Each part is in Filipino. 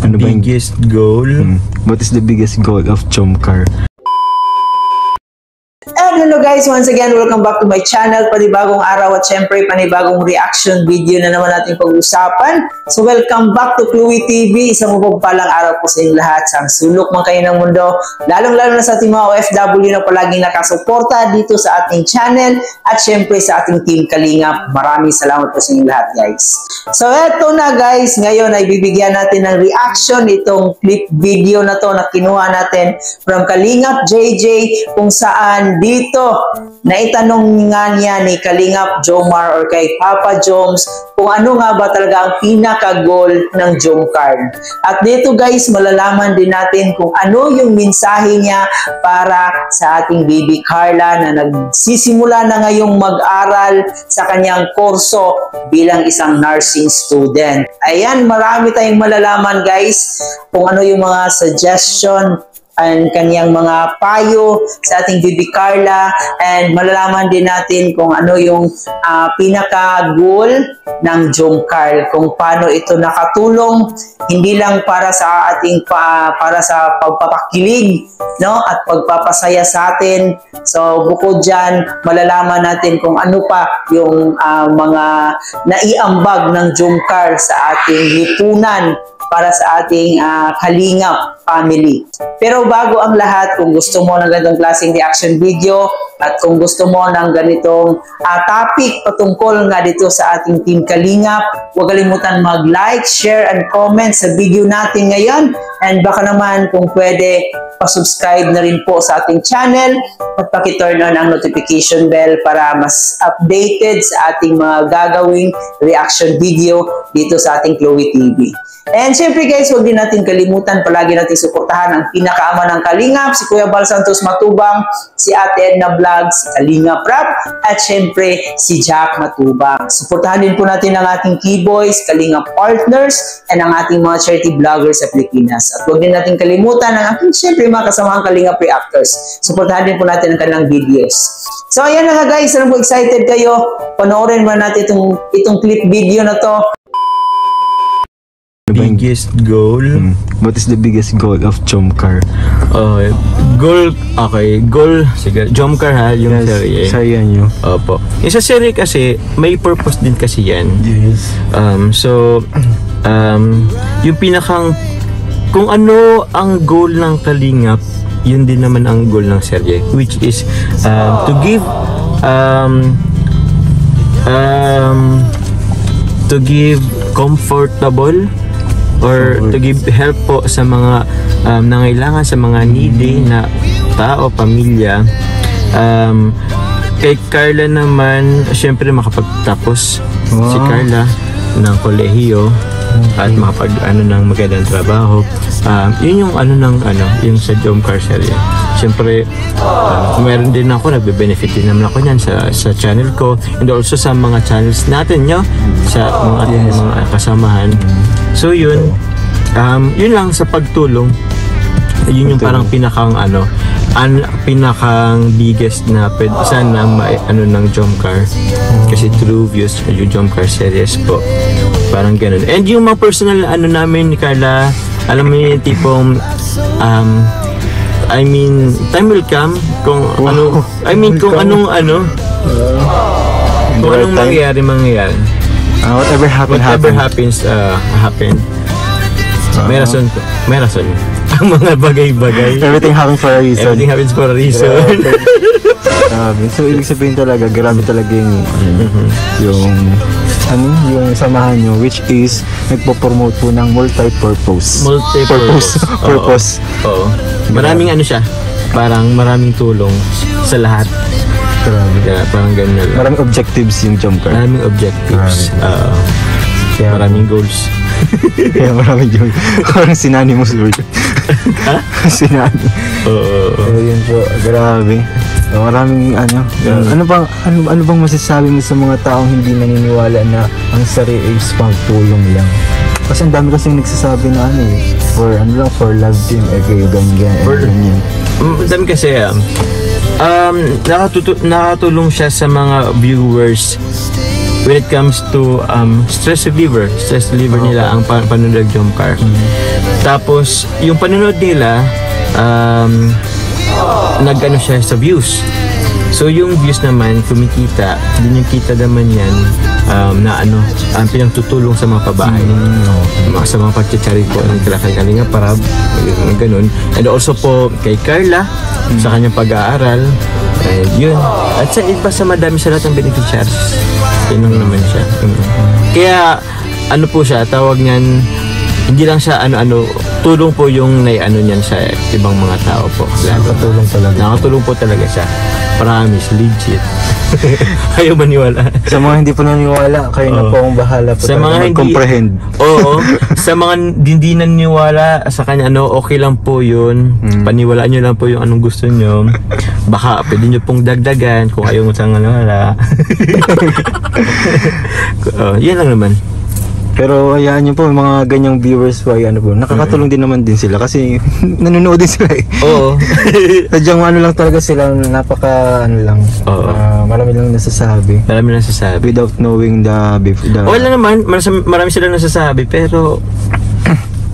Ano ba yung biggest goal? What is the biggest goal of Jomcar? And hello guys, once again, welcome back to my channel. Panibagong araw at syempre panibagong reaction video na naman natin pag-usapan. So welcome back to Chloe TV. Isang mapagpalang araw po sa inyong lahat. Sa sulok man kayo ng mundo, lalong-lalo na sa ating mga OFW na palaging nakasuporta dito sa ating channel at syempre sa ating Team Kalingap. Maraming salamat po sa inyong lahat guys. So eto na guys, ngayon ay bibigyan natin ng reaction itong clip video na to na kinuha natin from Kalingap JJ, kung saan dito naitanong nga niya ni Kalingap Jomar or kay Papa Joms kung ano nga ba talaga ang pinaka-goal ng Jomcar. At dito guys, malalaman din natin kung ano yung mensahe niya para sa ating baby Carla na nagsisimula na ngayong mag-aral sa kanyang kurso bilang isang nursing student. Ayan, marami tayong malalaman guys kung ano yung mga suggestion ang kanyang mga payo sa ating baby Carla, and malalaman din natin kung ano yung pinaka-goal ng Jomcar, kung paano ito nakatulong hindi lang para sa ating para sa pagpapakilig, no, at pagpapasaya sa atin. So bukod dyan, malalaman natin kung ano pa yung mga naiambag ng Jomcar sa ating lipunan para sa ating Kalingap family. Pero bago ang lahat, kung gusto mo ng ganitong klaseng reaction video at kung gusto mo ng ganitong topic patungkol nga dito sa ating Team Kalingap, huwag kalimutan mag-like, share, and comment sa video natin ngayon. And baka naman kung pwede, pa-subscribe na rin po sa ating channel at paki-turn on ang notification bell para mas updated sa ating mga gagawing reaction video dito sa ating Chloe TV. And syempre guys, huwag din natin kalimutan, palagi natin suportahan ang pinakaama ng Kalingap, si Kuya Bal Santos Matubang, si Ate Edna Vlog, si Kalingap Rap, at syempre si Jack Matubang. Suportahan din po natin ang ating Keyboys, Kalingap Partners, and ang ating mga charity vloggers sa Pilipinas. At huwag din natin kalimutan ang ating syempre mga kasamahang Kalingap Reactors. Suportahan din po natin ang kanilang videos. So ayan na nga guys, alam po excited kayo, panoorin mo natin itong clip video na to. Biggest goal? What is the biggest goal of Jomcar? Goal, okay, goal, sige, Jomcar ha, yung yes, serye. Saya nyo. Opo. Yung sa serye kasi, may purpose din kasi yan. Yes. Yung pinakang, kung ano ang goal ng Kalingap, yun din naman ang goal ng serye, which is to give comfortable or to give help po sa mga nangailangan, sa mga needy na tao, pamilya. Kay Carla naman, syempre makapagtapos si Carla ng kolehiyo at makapag ng magandang trabaho. Yun yung yung sa Jomcar serye. Siyempre, meron din ako, nagbe-benefit din naman ako niyan sa channel ko and also sa mga channels natin, sa mga kasamahan. So yun, yun lang sa pagtulong. Yun yung parang pinakang pinakang biggest na pwede sana ng Jomcar. Kasi through views yung Jomcar series po. Parang ganun. And yung mga personal namin ni Carla, alam mo yung tipong time will come kung kung anong mangyayari. Whatever happens. Happen. May rason. Ang mga bagay-bagay. Everything happens for a reason. Everything happens for a reason. So ibig sabihin talaga, grabe talaga yung samahan nyo, which is nagpo-promote po ng multi-purpose. Purpose. Oo. Maraming siya. Parang maraming tulong sa lahat. Parang ganun na lang. Maraming objectives yung Jomcar. Maraming objectives. Maraming goals. Kaya maraming goals. Parang sinani mo Lord. Ha? Sinani. Oo. So yun po, grabe. Maraming ano bang masasabi mo sa mga taong hindi naniniwala na ang sarili is pagtulong lang? Kasi ang dami kasing nagsasabi na for love team, ganyan. Dami kasi nakatulong siya sa mga viewers when it comes to stress reliever nila ang panonood ng Jump Car. Tapos yung panonood nila nag-ano siya sa views. So yung views naman kumikita, din yung kita naman yan na pinagtutulong sa mga pabahay, sa mga pagchicharit po ng Kalinga Prab, ganun. And also po kay Carla sa kanyang pag-aaral, yun. At sa iba sa madami sa lahat ng beneficiaries, yun lang naman siya. Kaya ano po siya, tawag niyan, hindi lang siya tulong po yung niyan sa ibang mga tao po. Nakatulong talaga. Nakatulong po talaga siya. Promise, legit. Ayaw maniwala. Sa mga hindi pa naniwala, kayo na po ang bahala po sa mga mag-comprehend. Oo. Sa mga hindi naniniwala sa kanya, okay lang po yun. Paniwalaan nyo lang po yung anong gusto nyo. Baka pwede nyo pong dagdagan kung ayaw mo sa wala. Yan lang naman. Pero hayaan niyo po mga ganyang viewers po nakakatulong din naman din sila kasi nanonood din sila eh. Oo. Sadyang lang talaga sila, napaka marami lang nasasabi. Marami lang nasasabi. Without knowing the wala naman, marami silang nasasabi pero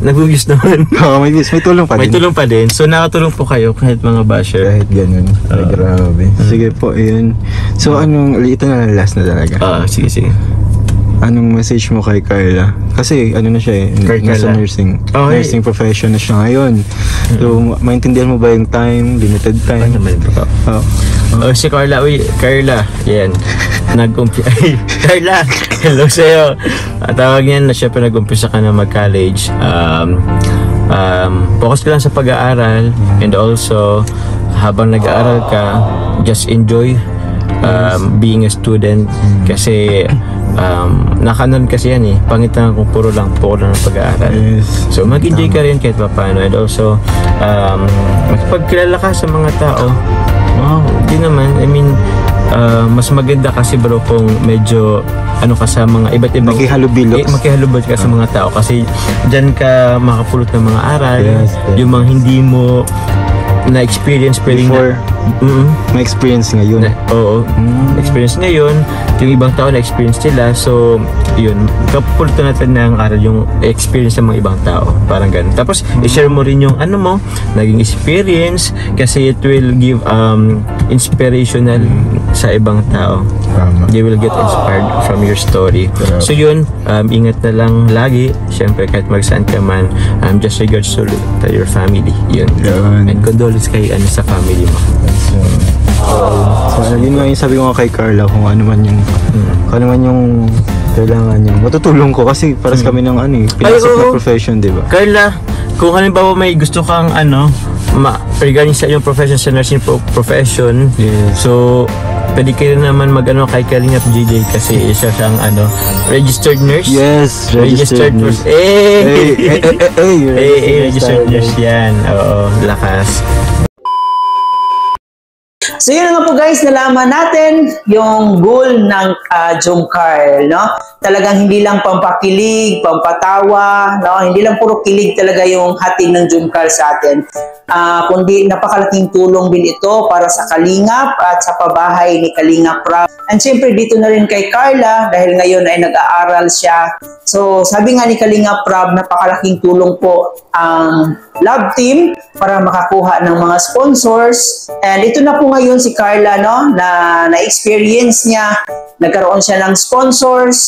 nag-views naman. May views, may tulong pa din. May tulong pa din. So nakatulong po kayo kahit mga basher. Kahit ganun. Grabe. Sige po, ayun. So ito na last na talaga. Sige. Anong message mo kay Carla? Kasi na siya nasa nursing. Nursing profession na siya ngayon. So, maintindihan mo ba yung time, limited time? Si Carla, Carla, yan. Carla, hello sa'yo. Tawag yan na syempre nag-umpisa ka na mag-college. Focus ka lang sa pag-aaral and also habang nag-aaral ka, just enjoy being a student kasi nakanon kasi yan pangit na kung puro lang ng pag-aaral. So mag-enjoy ka rin kahit paano and also magpagkilala ka sa mga tao. Hindi naman, mas maganda kasi bro kung medyo ka sa mga iba't ibang makihalubilo ka sa mga tao kasi dyan ka makapulot ng mga aral, yung mga hindi mo na-experience before, may experience ngayon. Experience ngayon, yung ibang tao na-experience nila, so yun, kapulutan natin ng aral yung experience ng mga ibang tao, parang ganun. Tapos i-share mo rin yung naging experience kasi it will give inspirational sa ibang tao. They will get inspired from your story. So yun, ingat na lang lagi, syempre kahit magsaan ka man, just regards to your family, yun. And condolence kay sa family mo. So yun nga yung sabi ko kay Carla, kung ano man yung kailangan niya. Matutulong ko kasi paras kami ng pinasok na profession, di ba? Carla, kung halimbawa may gusto kang regarding sa iyong profession, sa nursing profession, so pwede kayo naman kay Kalingap JJ kasi isa siyang registered nurse. Yes, registered nurse. Registered nurse yan. Oo, lakas. So yun nga po guys, nalaman natin yung goal ng Jomcar, no? Talagang hindi lang pampakilig, pampatawa, no? Hindi lang puro kilig talaga yung hatid ng Jomcar sa atin. Kundi napakalaking tulong din ito para sa Kalingap at sa pabahay ni Kalingap Prab. And syempre dito na rin kay Carla dahil ngayon ay nag-aaral siya. So sabi nga ni Kalingap Prab, napakalaking tulong po ang love team para makakuha ng mga sponsors. And ito na po ngayon si Carla, no, na-experience niya, nagkaroon siya ng sponsors,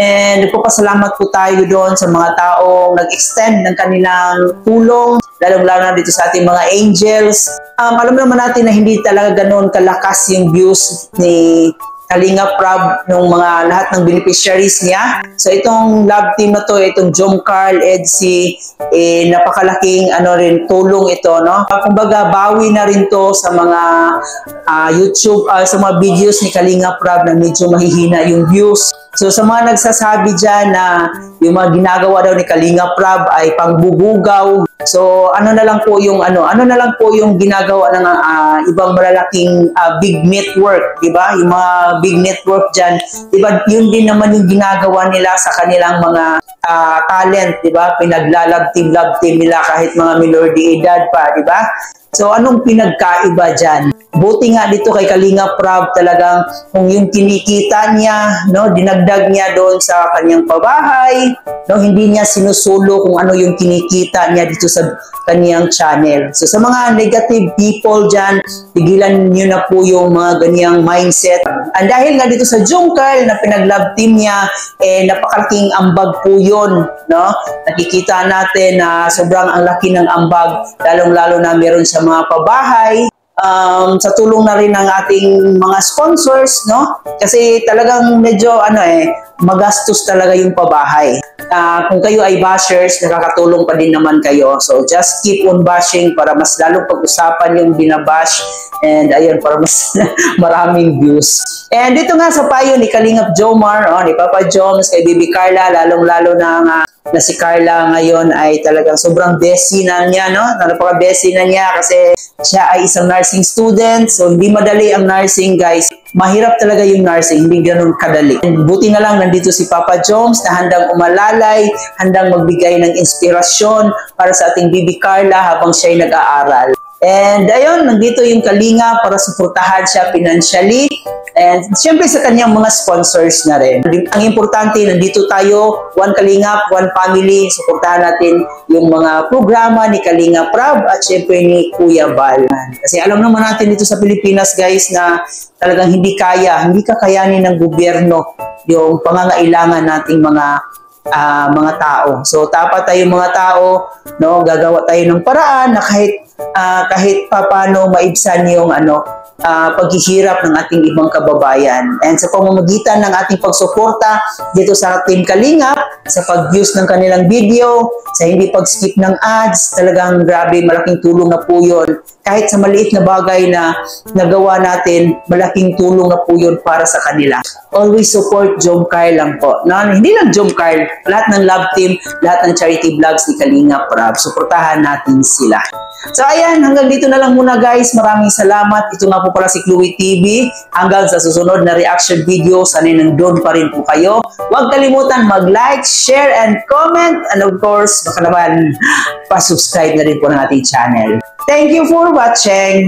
and nagpapasalamat po tayo doon sa mga taong nag-extend ng kanilang tulong, lalong-lalo na dito sa ating mga angels. Alam naman natin na hindi talaga ganoon kalakas yung views ni Kalingap Prab ng mga lahat ng beneficiaries niya. So itong love team na to, itong Jomcar, EDC, napakalaking rin tulong ito, no? Kumbaga bawi na rin to sa mga YouTube, sa mga videos ni Kalingap Prab na medyo mahihina yung views. So sa mga nagsasabi dyan na yung mga ginagawa daw ni Kalingap Prab ay pangbubugaw, so ano na lang po yung ginagawa ng ibang malalaking big network, di ba? Yung mga big network dyan, di ba? Yun din naman yung ginagawa nila sa kanilang mga talent, di ba? Pinaglalab team nila kahit mga minor de edad pa, di ba? So anong pinagkaiba dyan? Buti nga dito kay Kalinga Prab talagang kung yung kinikita niya, no, dinagdag niya doon sa kanyang pabahay, no, hindi niya sinusulo kung ano yung kinikita niya dito sa kanyang channel. So sa mga negative people dyan, tigilan niyo na po yung mga ganyang mindset. And dahil nga dito sa Jomcarl na pinag-love team niya, napakalaking ambag po yun, no? Nakikita natin na sobrang ang laki ng ambag, lalong-lalo na meron sa mga pabahay. Sa tulong na rin ng ating mga sponsors, no? Kasi talagang medyo magastos talaga yung pabahay. Kung kayo ay bashers, nakakatulong pa din naman kayo. So just keep on bashing para mas lalong pag-usapan yung binabash, and ayun, para mas maraming views. And dito nga sa payo ni Kalingap Jomar, ni Papa Joms, kay Bibi Carla, lalong-lalo na si Carla ngayon ay talagang sobrang busy na niya, no? Napaka-busy na niya kasi siya ay isang nursing student. So hindi madali ang nursing, guys. Mahirap talaga yung nursing, hindi ganun kadali. And buti na lang nandito si Papa Joms na handang umalalay, handang magbigay ng inspirasyon para sa ating Bibi Carla habang siya ay nag-aaral. And ayun, nandito yung Kalinga para suportahan siya financially. And siyempre sa kanyang mga sponsors na rin. Ang importante, nandito tayo, one Kalingap, one family. Suportahan natin yung mga programa ni Kalinga Prab at siyempre ni Kuya Bal. Kasi alam naman natin dito sa Pilipinas, guys, na talagang hindi kakayanin ng gobyerno yung pangangailangan nating mga tao. So dapat tayong mga tao, no, gagawa tayo ng paraan na kahit paano maibsan yung paghihirap ng ating ibang kababayan. And sa pamamagitan ng ating pagsuporta dito sa Team Kalingap, sa pag-views ng kanilang video, sa hindi pag-skip ng ads, talagang grabe, malaking tulong na po yun. Kahit sa maliit na bagay na nagawa natin, malaking tulong na po yun para sa kanila. Always support Jomcarl lang po. No? Hindi lang Jomcarl, lahat ng love team, lahat ng charity vlogs ni Kalinga Prab. Suportahan natin sila. So ayan, hanggang dito na lang muna, guys. Maraming salamat. Ito nga po pala si Chloe TV. Hanggang sa susunod na reaction video, sanay nandun pa rin po kayo. Huwag kalimutan mag-like, share, and comment. And of course, baka naman pa-subscribe na rin po ng ating channel. Thank you for watching.